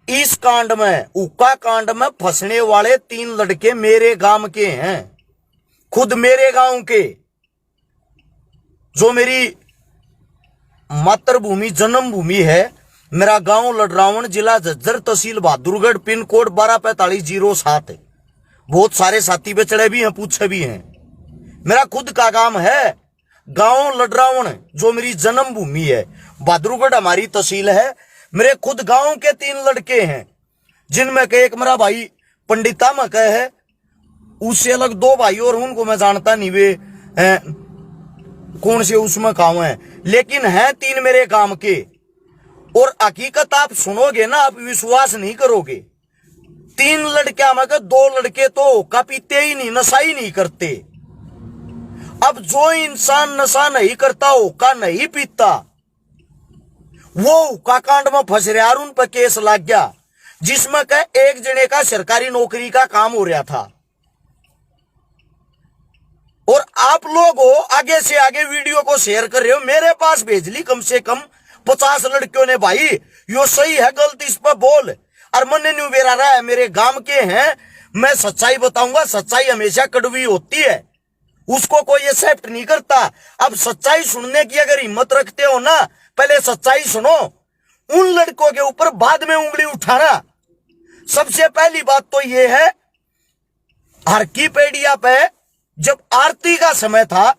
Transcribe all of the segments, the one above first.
इस कांड में, उक्का कांड में फंसने वाले 3 लड़के मेरे गांव के हैं, खुद मेरे गांव के, जो मेरी मातृभूमि जन्मभूमि है। मेरा गांव लडरावण, जिला झज्जर, तहसील बहादुरगढ़, पिन कोड 124507 है। बहुत सारे साथी बेचड़े भी हैं, पूछे भी हैं। मेरा खुद का गांव है, गांव लडरावण, जो मेरी जन्मभूमि है। बहादुरगढ़ हमारी तहसील है। मेरे खुद गांव के 3 लड़के हैं, जिनमें के एक मेरा भाई पंडिता में कह है, उससे अलग 2 भाई और उनको मैं जानता नहीं वे कौन से उसमें गाँव है, लेकिन हैं 3 मेरे गांव के। और हकीकत आप सुनोगे ना, आप विश्वास नहीं करोगे। 3 लड़कियां में 2 लड़के तो हुक्का पीते ही नहीं, नशा ही नहीं करते। अब जो इंसान नशा नहीं करता, हुक्का नहीं पीता, वो हुक्का कांड में फंस रहा और उन पर केस लग गया, जिसमें एक जने का सरकारी नौकरी का काम हो रहा था। और आप लोग हो आगे से आगे वीडियो को शेयर कर रहे हो, मेरे पास भेज ली कम से कम 50 लड़कियों ने, भाई यो सही है गलत इस पर बोल। और मन नहीं बेरा रहा है, मेरे गांव के हैं, मैं सच्चाई बताऊंगा। सच्चाई हमेशा कड़वी होती है, उसको कोई एक्सेप्ट नहीं करता। अब सच्चाई सुनने की अगर हिम्मत रखते हो ना, पहले सच्चाई सुनो। उन लड़कों के ऊपर बाद में उंगली उठाना। सबसे पहली बात तो यह है, हरकीपेडिया पे जब आरती का समय था,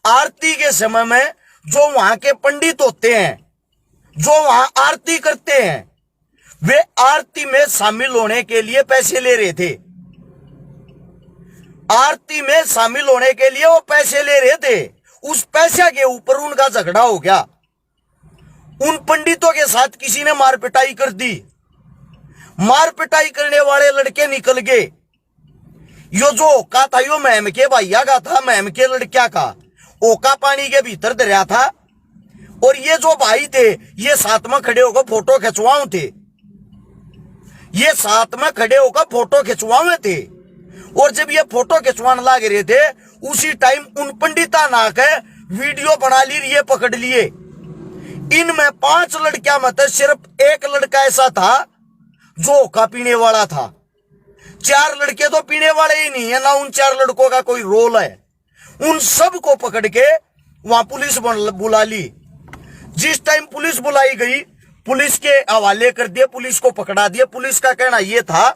आरती के समय में जो वहां के पंडित होते हैं, जो वहां आरती करते हैं, वे आरती में शामिल होने के लिए पैसे ले रहे थे। आरती में शामिल होने के लिए वो पैसे ले रहे थे। उस पैसे के ऊपर उनका झगड़ा हो गया। उन पंडितों के साथ किसी ने मार पिटाई कर दी। मार पिटाई करने वाले लड़के निकल गए। यो जो ओका था, यो महम के भैया का था, महम के लड़किया का। ओका पानी के भीतर दरिया था। और ये जो भाई थे, ये साथ में खड़े होकर फोटो खिंचवाओ थे। ये साथ में खड़े होकर फोटो खिंचवावे थे। और जब ये फोटो खिंचवाने लग रहे थे, उसी टाइम उन पंडिता ना के वीडियो बना ली, ये पकड़ लिए। इनमें 5 लड़कियां में तो सिर्फ एक लड़का ऐसा था जो ओका पीने वाला था। 4 लड़के तो पीने वाले ही नहीं है, ना उन 4 लड़कों का कोई रोल है। उन सब को पकड़ के वहां पुलिस बुला ली। जिस टाइम पुलिस बुलाई गई, पुलिस के हवाले कर दिए, पुलिस को पकड़ा दिया। पुलिस का कहना यह था,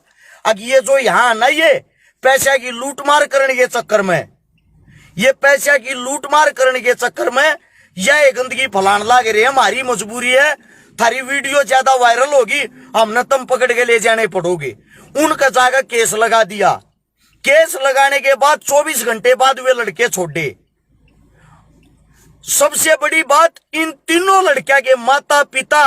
अब ये जो यहां ना, ये पैसे की लूटमार करने के चक्कर में, ये पैसे की लूटमार करने के चक्कर में यह गंदगी फैलाने लग रही है। हमारी मजबूरी है, थारी वीडियो ज्यादा वायरल होगी, हमने तुम पकड़ के ले जाने पड़ोगे। उनका जाकर केस लगा दिया। केस लगाने के बाद 24 घंटे बाद वे लड़के छोड़े। सबसे बड़ी बात, इन तीनों लड़कियों के माता पिता,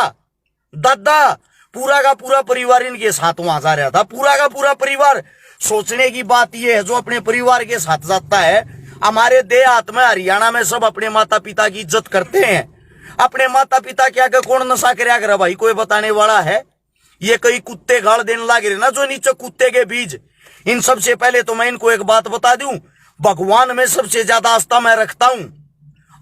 दादा, पूरा का पूरा परिवार इनके साथ वहां जा रहा था। पूरा का पूरा परिवार। सोचने की बात यह है, जो अपने परिवार के साथ जाता है, हमारे देहात में, हरियाणा में सब अपने माता पिता की इज्जत करते हैं। अपने माता पिता क्या कर, कौन नशा करया करे भाई, कोई बताने वाला है? ये कई कुत्ते गाड़ देने लगे रहे ना, जो नीचे कुत्ते के बीज। इन सबसे पहले तो मैं इनको एक बात बता दूं, भगवान में सबसे ज्यादा आस्था मैं रखता हूं।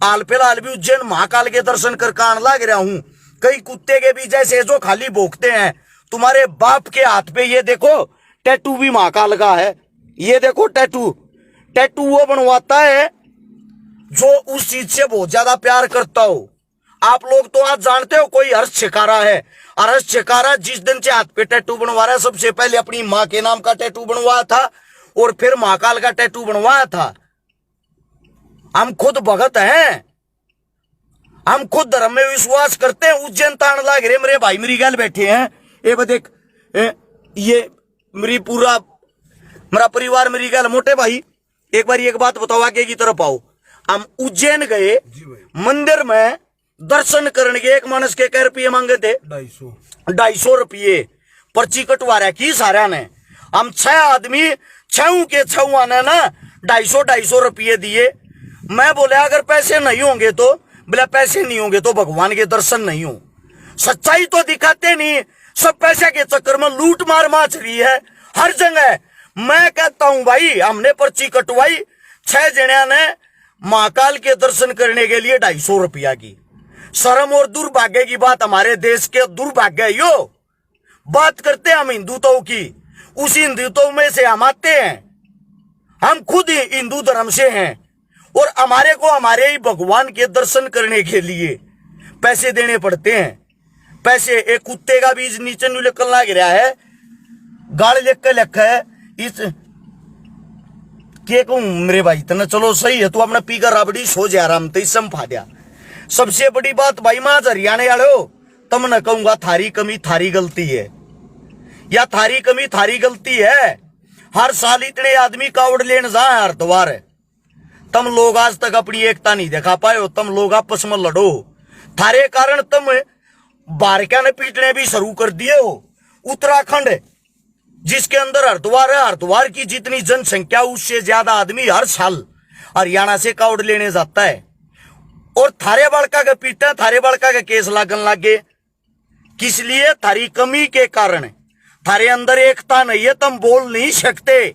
हाल फिलहाल भी उज्जैन महाकाल के दर्शन कर आने लग रहा हूं। कई कुत्ते के बीज ऐसे जो खाली भोंकते हैं। तुम्हारे बाप के हाथ पे ये देखो टैटू भी महाकाल का है। ये देखो टैटू, टैटू वो बनवाता है जो उस चीज से बहुत ज्यादा प्यार करता हो। आप लोग तो आज जानते हो, कोई हर्ष छिकारा है। हर्ष छिकारा जिस दिन से हाथ पे टैटू बनवा रहा है, सबसे पहले अपनी माँ के नाम का टैटू बनवाया था और फिर महाकाल का टैटू बनवाया था। हम खुद भगत हैं, हम खुद धर्म में विश्वास करते हैं। उज्जैन तान लाग रहे मेरे भाई मेरी गल बैठे हैं। ये देख, ये मेरी पूरा मेरा परिवार मेरी गल। मोटे भाई एक बार एक बात बताओ, आगे की तरफ आओ। हम उज्जैन गए, मंदिर में दर्शन करने के, एक मानस के कई रुपये मांगे थे, 250 रुपये। पर्ची कटवा रहा की सारा ने। हम 6 आदमी, 6 के 6 आने ना 250 रुपये दिए। मैं बोले अगर पैसे नहीं होंगे तो, बोले पैसे नहीं होंगे तो भगवान के दर्शन नहीं हो। सच्चाई तो दिखाते नहीं, सब पैसे के चक्कर में लूट मार माच रही है हर जगह। मैं कहता हूं भाई, हमने पर्ची कटवाई, 6 जणिया ने महाकाल के दर्शन करने के लिए 250 रुपया की। शर्म और दुर्भाग्य की बात, हमारे देश के दुर्भाग्य यो बात करते हैं हम हिंदुत्व की, उस हिंदुत्व में से हम आते हैं, हम खुद ही हिंदू धर्म से हैं और हमारे को हमारे ही भगवान के दर्शन करने के लिए पैसे देने पड़ते हैं। पैसे, एक कुत्ते का बीज नीचे नु निकल लग रहा है, गाड़ लिख के लिखा है इस के कहूं मेरे भाई तना, चलो सही है, तू अपना पीकर राबड़ी सो जा आराम तो इसम फाद्या। सबसे बड़ी बात भाई मां हरियाणा वाले हो, तम न कहूंगा थारी कमी थारी गलती है, या थारी कमी थारी गलती है। हर साल इतने आदमी कावड़ लेने जा हरिद्वार, तुम लोग आज तक अपनी एकता नहीं दिखा पाए हो, तुम लोग आपस में लड़ो, थारे कारण तुम बारक्या ने पीटने भी शुरू कर दिए हो। उत्तराखंड जिसके अंदर हरिद्वार है, हरिद्वार की जितनी जनसंख्या उससे ज्यादा आदमी हर साल हरियाणा से कावड़ लेने जाता है, और थारे बड़का के पीटा, थारे बड़का के केस लागन लागे, किस लिए? थारी कमी के कारण। थारे अंदर एकता नहीं है, तुम बोल नहीं सकते,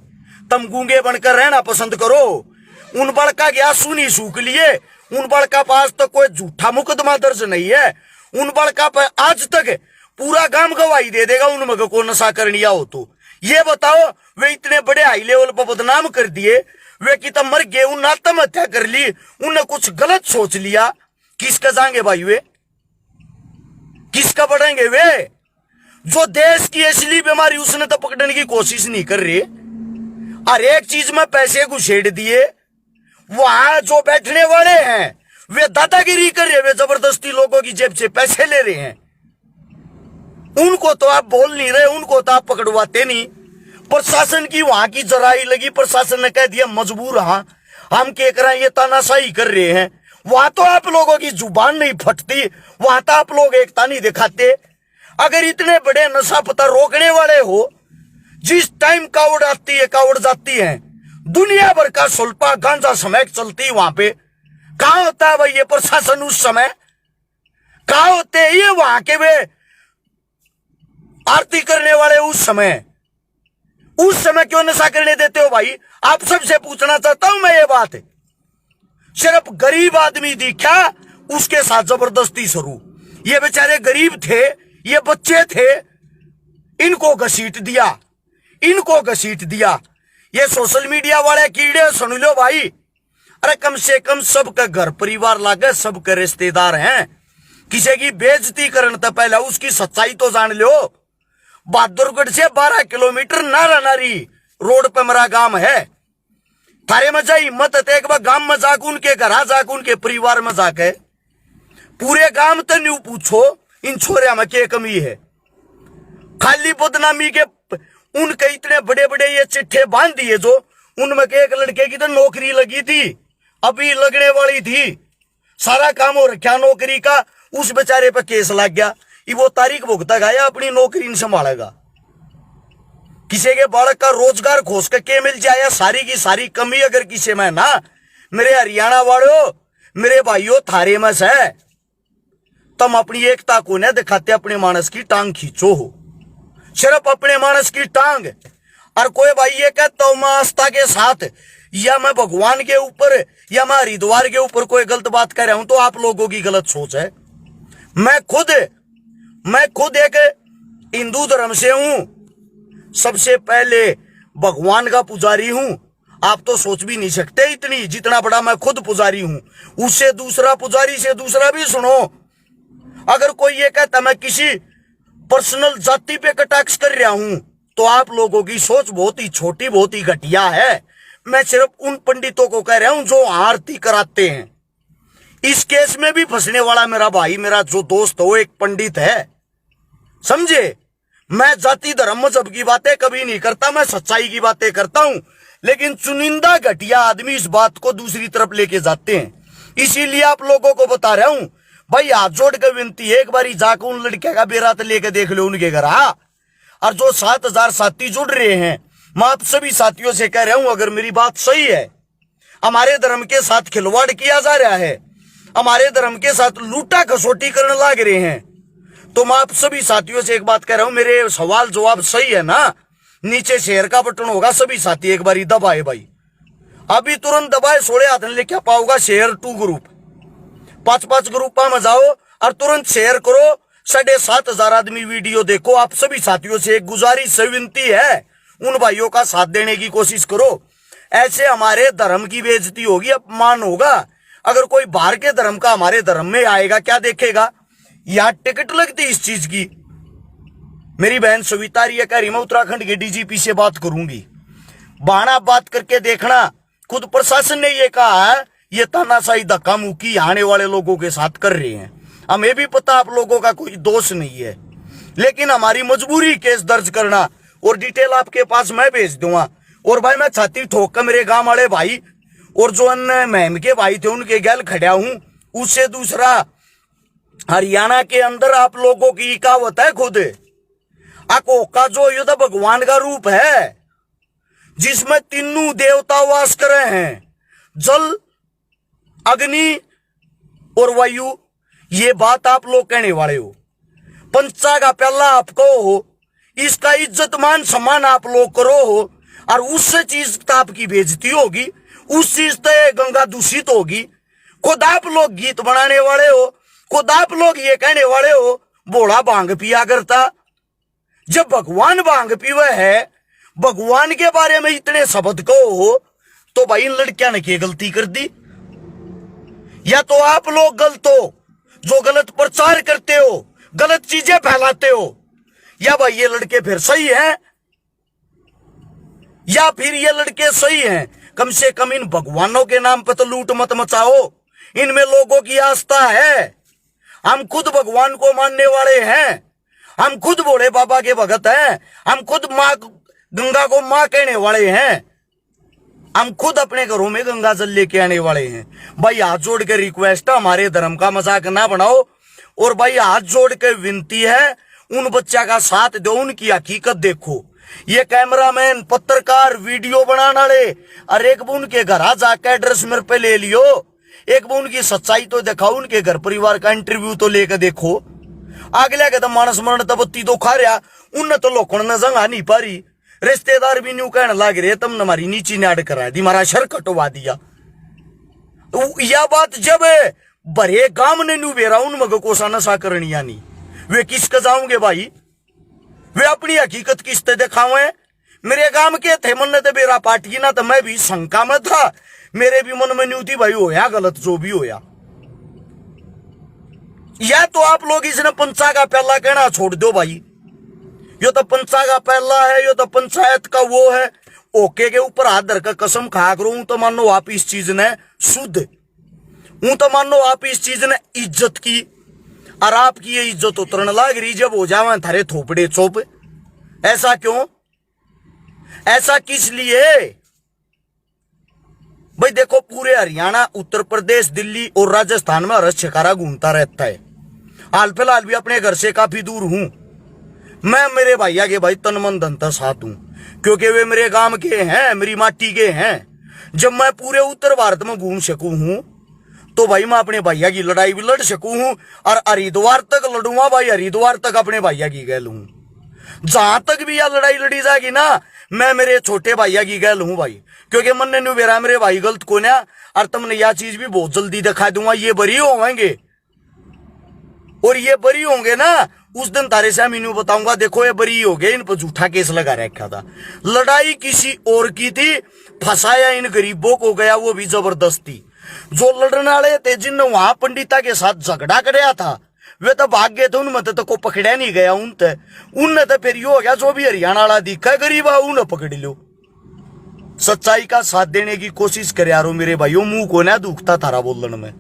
तुम गूंगे बनकर रहना पसंद करो। उन बड़का के आंसू नहीं सूख लिए, उन बड़का पास तो कोई झूठा मुकदमा दर्ज नहीं है, उन बड़का पर आज तक पूरा गांव गवाही दे देगा उन मग को नशा करनिया हो। तो ये बताओ, वे इतने बड़े हाई लेवल पर बदनाम कर दिए, वे कि तब मर गए, उन आत्महत्या कर ली, उन्हें कुछ गलत सोच लिया, किसका जाएंगे भाई वे, किसका बढ़ेंगे वे? जो देश की असली बीमारी उसने तो पकड़ने की कोशिश नहीं कर रही, हर एक चीज में पैसे घुसेड़ दिए। वहां जो बैठने वाले हैं वे दादागिरी कर रहे, वे जबरदस्ती लोगों की जेब से पैसे ले रहे हैं। उनको तो आप बोल नहीं रहे, उनको तो आप पकड़वाते नहीं। प्रशासन की वहां की जराई लगी, प्रशासन ने कह दिया मजबूर, हाँ हम क्या करें, ये तानाशाही कर रहे हैं। वहां तो आप लोगों की जुबान नहीं फटती, वहां तो आप लोग एकता नहीं दिखाते। अगर इतने बड़े नशा पता रोकने वाले हो, जिस टाइम कावड़ आती है कावड़ जाती है, दुनिया भर का सुल्पा गांजा समेत चलती है, वहां पे कहां होता है भाई ये प्रशासन? उस समय कहां होते हैं ये वहां के वे आरती करने वाले? उस समय क्यों नशा करने देते हो भाई? आप सबसे पूछना चाहता हूं मैं ये बात। सिर्फ गरीब आदमी दिखा, उसके साथ जबरदस्ती शुरू। ये बेचारे गरीब थे, ये बच्चे थे, इनको घसीट दिया, इनको घसीट दिया। ये सोशल मीडिया वाले कीड़े सुन लो भाई, अरे कम से कम सबका घर परिवार लागे, सबके रिश्तेदार हैं, किसी की बेइज्जती करने तो पहले उसकी सच्चाई तो जान लो। बहादुरगढ़ से 12 किलोमीटर नारा नारी रोड पे मेरा गांव है। थारे में जा हिम्मत है एक बार गांव में जाकर उनके घर जाकर उनके परिवार में जाके पूरे गांव तो न्यू पूछो इन छोरिया में क्या कमी है। खाली बदनामी के उनके इतने बड़े बड़े ये चिट्ठे बांध दिए, जो उनमें के एक लड़के की तो नौकरी लगी थी, अभी लगने वाली थी, सारा काम हो रखा नौकरी का, उस बेचारे पे केस लग गया। ये वो तारीख भुगता गया, अपनी नौकरी नहीं संभालेगा। किसी के बालक का रोजगार खोज के मिल जाए, सारी की सारी कमी अगर किसी में ना, मेरे हरियाणा वालों, मेरे भाइयों, थारे में से तुम अपनी एकता को न दिखाते, अपने मानस की टांग खींचो हो, सिर्फ अपने मानस की टांग। और कोई भाई ये कहता हूं मैं आस्था के साथ या मैं भगवान के ऊपर या मैं हरिद्वार के ऊपर कोई गलत बात कर रहा हूं, तो आप लोगों की गलत सोच है। मैं खुद एक हिंदू धर्म से हूं, सबसे पहले भगवान का पुजारी हूं। आप तो सोच भी नहीं सकते इतनी, जितना बड़ा मैं खुद पुजारी हूं, उससे दूसरा पुजारी से दूसरा भी सुनो। अगर कोई ये कहता मैं किसी पर्सनल जाति पे कटाक्ष कर रहा हूं, तो आप लोगों की सोच बहुत ही छोटी, बहुत ही घटिया है। मैं सिर्फ उन पंडितों को कह रहा हूं जो आरती कराते हैं। इस केस में भी फंसने वाला मेरा भाई, मेरा जो दोस्त हो, एक पंडित है, समझे। मैं जाति धर्म मजहब की बातें कभी नहीं करता, मैं सच्चाई की बातें करता हूं। लेकिन चुनिंदा घटिया आदमी इस बात को दूसरी तरफ लेके जाते हैं। इसीलिए आप लोगों को बता रहा हूं भाई, हाथ जोड़ के विनती है, एक बारी जाकर उन लड़के का बेरात लेके देख लो उनके घर। और जो 7000 साथी जुड़ रहे हैं, मैं आप सभी साथियों से कह रहा हूं, अगर मेरी बात सही है, हमारे धर्म के साथ खिलवाड़ किया जा रहा है, हमारे धर्म के साथ लूटा खसोटी करने लग रहे हैं, तो मैं आप सभी साथियों से एक बात कह रहा हूं, मेरे सवाल जवाब सही है ना? नीचे शेयर का बटन होगा, सभी साथी एक बारी दबाए भाई, अभी तुरंत दबाए, सोड़े हाथ में लेके पाओगा। शेयर टू ग्रुप, 5-5 ग्रुप में जाओ और तुरंत शेयर करो, 7,500 आदमी वीडियो देखो। आप सभी साथियों से एक गुजारिश विनती है, उन भाइयों का साथ देने की कोशिश करो। ऐसे हमारे धर्म की बेइज्जती होगी, अपमान होगा। अगर कोई बाहर के धर्म का हमारे धर्म में आएगा, क्या देखेगा? यहां टिकट लगती इस चीज की। मेरी बहन सविता ये कह रही मैं उत्तराखंड के डीजीपी से बात करूंगी। बाणा बात करके देखना, खुद प्रशासन ने ये कहा है ये तानाशाही धक्का मुक्की आने वाले लोगों के साथ कर रहे हैं। हमें भी पता आप लोगों का कोई दोष नहीं है, लेकिन हमारी मजबूरी केस दर्ज करना और डिटेल आपके पास मैं भेज दूंगा। और भाई मैं छाती ठोक कर मेरे गांव वाले भाई और जो अन्य महम के भाई थे उनके गैल खड़ा हूं। उससे दूसरा, हरियाणा के अंदर आप लोगों की कहावत है खुद अकोका जो युद्ध भगवान का रूप है, जिसमें तीनों देवता वास करे हैं, जल, अग्नि और वायु। ये बात आप लोग कहने वाले हो। पंचा का पहला आपको हो, इसका इज्जत मान सम्मान आप लोग करो हो, और उस चीज आपकी बेइज्जती होगी, उस चीज से गंगा दूषित होगी। खुद आप लोग गीत बनाने वाले हो, खुद आप लोग ये कहने वाले हो बोड़ा भांग पिया करता। जब भगवान भांग पीवे है, भगवान के बारे में इतने शब्द को हो, तो भाई इन लड़कियां ने क्या गलती कर दी? या तो आप लोग गलत हो जो गलत प्रचार करते हो, गलत चीजें फैलाते हो, या भाई ये लड़के फिर सही हैं, या फिर ये लड़के सही हैं। कम से कम इन भगवानों के नाम पर तो लूट मत मचाओ। इनमें लोगों की आस्था है। हम खुद भगवान को मानने वाले हैं, हम खुद भोले बाबा के भगत हैं, हम खुद माँ गंगा को माँ कहने वाले हैं, हम खुद अपने घरों में गंगा जल लेके आने वाले हैं। भाई हाथ जोड़ के रिक्वेस्ट है, हमारे धर्म का मजाक ना बनाओ। और भाई हाथ जोड़ के विनती है, उन बच्चा का साथ दो, उनकी हकीकत देखो। ये कैमरामैन, पत्रकार, वीडियो बनाने वाले, और एक वो उनके घर जाके एड्रेस मेरे पे ले लियो, एक वो उनकी सच्चाई तो दिखाओ, उनके घर परिवार का इंटरव्यू तो लेकर देखो। अगले के तो मानस मरण तबत्ती तो खा रहा, उन तो लोगों ने जंगा नहीं पा रही। रिश्तेदार भी न्यू कहने लग रहे तुमने हमारी नीची नाड़ करा दी, हमारा शर कटवा दिया। यह बात जब भरे गांव ने न्यू बेरा उन मग कोसा नशा करनी यानी वे किसके जाओगे भाई? वे अपनी हकीकत किसते दिखावे? मेरे गांव के थे मन ने तो बेरा पार्टी ना, तो मैं भी शंका में था, मेरे भी मन में न्यू थी भाई होया गलत जो भी होया। या तो आप लोग इसने पंचा का पहला कहना छोड़ दो भाई, यो तो पंचा का पहला है, यो तो पंचायत का वो है। ओके के ऊपर हाथ धर कर कसम खा करूं तो मानो आप इस चीज ने शुद्ध हूं, तो मानो आप इस चीज ने इज्जत की, और आपकी ये इज्जत उतरने लग रही जब हो जावे थारे थोपड़े चोप। ऐसा क्यों? ऐसा किस लिए? भाई देखो, पूरे हरियाणा, उत्तर प्रदेश, दिल्ली और राजस्थान में रस शिकारा घूमता रहता है। हाल फिलहाल भी अपने घर से काफी दूर हूं मैं। मेरे भैया के भाई तन मन धन साथ हूं, क्योंकि वे मेरे गांव के हैं, मेरी माटी के हैं। जब मैं पूरे उत्तर भारत में घूम सकूं हूं, तो भाई मैं अपने भैया की लड़ाई भी लड़ सकूं हूं, और हरिद्वार तक लड़ूंगा भाई, हरिद्वार तक अपने भैया की गैल हूं। जहां तक भी यह लड़ाई लड़ी जाएगी ना, मैं मेरे छोटे भैया की गैल हूं भाई, क्योंकि मन ने न्यू बेरा मेरे भाई गलत को ना, और तुमने यह चीज भी बहुत जल्दी दिखा दूंगा। ये बरी होंगे, और ये बरी होंगे ना, उस दिन तारे से मैं इन्हें बताऊंगा देखो ये बरी हो गए, इन पर झूठा केस लगा रखा था। लड़ाई किसी और की थी, फंसाया इन गरीबों को गया, वो भी जबरदस्ती। जो लड़ने वाले थे जिनने वहां पंडिता के साथ झगड़ा कराया था, वे तो भाग गए थे, उनमें तो को पकड़ा नहीं गया। उनने तो फिर यो हो गया, जो भी हरियाणा वाला दिखा गरीब है उन्हें पकड़ लो। सच्चाई का साथ देने की कोशिश करे यारो मेरे भाइयों, मुंह को ना दुखता थारा बोलने में,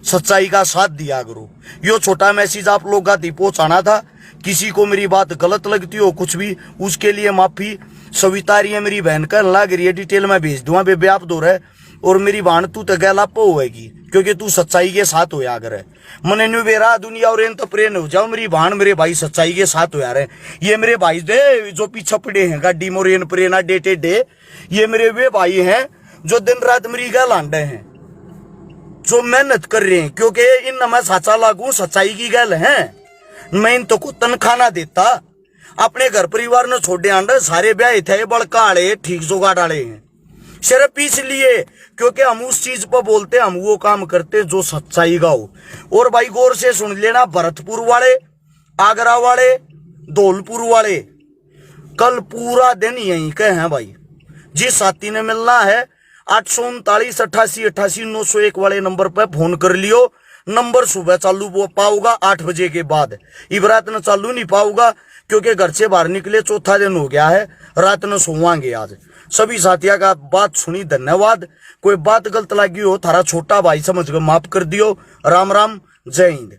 सच्चाई का साथ दिया करो। यो छोटा मैसेज आप लोग का पहुंचाना था। किसी को मेरी बात गलत लगती हो कुछ भी, उसके लिए माफी। सविता रही है मेरी बहन का लग रही है, डिटेल में भेज दूंगा बेबे आप दो रहे। और मेरी बहन तू तो गैला होएगी, क्योंकि तू सच्चाई के साथ हो अगर है मने न्यू बेरा दुनिया और इन तो प्रेन हो जाओ। मेरी बहन मेरे भाई सच्चाई के साथ हो यार है। ये मेरे भाई दे जो पीछे पड़े हैं गाड़ी मोरेन प्रेना डेटे डे, ये मेरे वे भाई हैं जो दिन रात मेरी गैल आंडे हैं, जो मेहनत कर रहे हैं, क्योंकि इन मैं साचा लागू सच्चाई की गल है। मैं इन तो को तनखा ना देता, अपने घर परिवार ने छोड़े आंडे सारे ब्याह थे बड़का आड़े ठीक जोगाड़ आड़े हैं। सिर्फ इसलिए क्योंकि हम उस चीज पर बोलते, हम वो काम करते जो सच्चाई का हो। और भाई गौर से सुन लेना, भरतपुर वाले, आगरा वाले, धौलपुर वाले, कल पूरा दिन यहीं के हैं भाई। जिस साथी ने मिलना है 839 88 88 901 वाले नंबर पर फोन कर लियो। नंबर सुबह चालू वो पाऊंगा 8 बजे के बाद, इबरात न चालू नहीं पाऊंगा क्योंकि घर से बाहर निकले चौथा दिन हो गया है, रात न सोवांगे आज। सभी साथियों का बात सुनी, धन्यवाद। कोई बात गलत लगी हो थारा छोटा भाई समझ कर माफ कर दियो। राम राम, जय हिंद।